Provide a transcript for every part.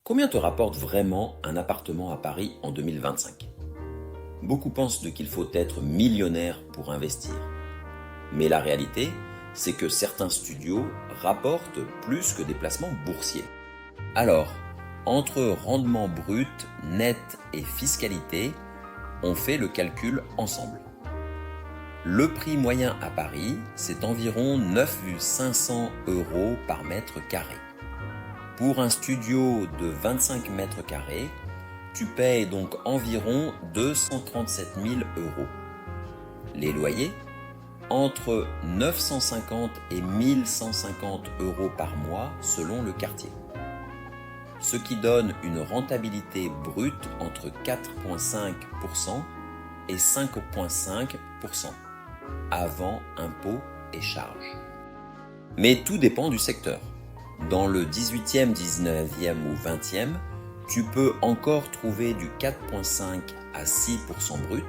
Combien te rapporte vraiment un appartement à Paris en 2025? Beaucoup pensent qu'il faut être millionnaire pour investir. Mais la réalité, c'est que certains studios rapportent plus que des placements boursiers. Alors, entre rendement brut, net et fiscalité, on fait le calcul ensemble. Le prix moyen à Paris, c'est environ 9 500 € par mètre carré. Pour un studio de 25 mètres carrés, tu payes donc environ 237 000 €. Les loyers, entre 950 et 1150 € par mois selon le quartier. Ce qui donne une rentabilité brute entre 4,5% et 5,5% avant impôts et charges. Mais tout dépend du secteur. Dans le 18e, 19e ou 20e, tu peux encore trouver du 4,5 à 6% brut,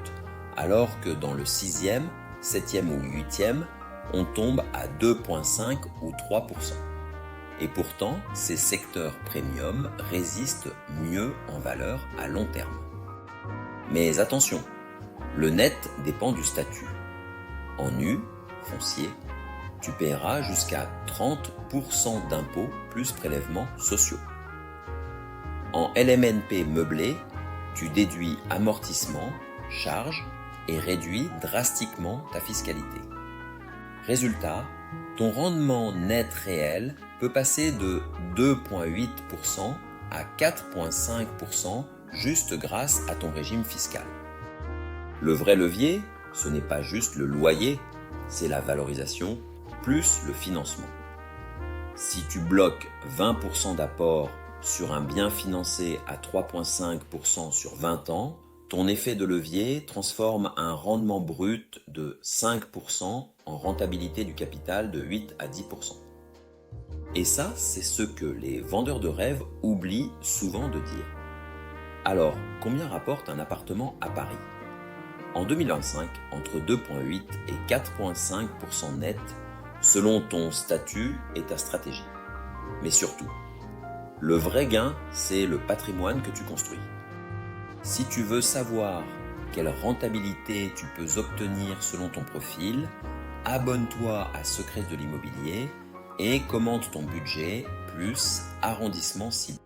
alors que dans le 6e, 7e ou 8e, on tombe à 2,5 ou 3%. Et pourtant, ces secteurs premium résistent mieux en valeur à long terme. Mais attention, le net dépend du statut. En nu, foncier, tu paieras jusqu'à 30% d'impôts plus prélèvements sociaux. En LMNP meublé, tu déduis amortissement, charges et réduis drastiquement ta fiscalité. Résultat, ton rendement net réel peut passer de 2,8% à 4,5% juste grâce à ton régime fiscal. Le vrai levier, ce n'est pas juste le loyer, c'est la valorisation plus le financement. Si tu bloques 20% d'apport sur un bien financé à 3,5% sur 20 ans, ton effet de levier transforme un rendement brut de 5% en rentabilité du capital de 8 à 10%. Et ça, c'est ce que les vendeurs de rêves oublient souvent de dire. Alors, combien rapporte un appartement à Paris? En 2025, entre 2,8 et 4,5% net, selon ton statut et ta stratégie. Mais surtout, le vrai gain, c'est le patrimoine que tu construis. Si tu veux savoir quelle rentabilité tu peux obtenir selon ton profil, abonne-toi à Secrets de l'immobilier et commente ton budget plus arrondissement cible.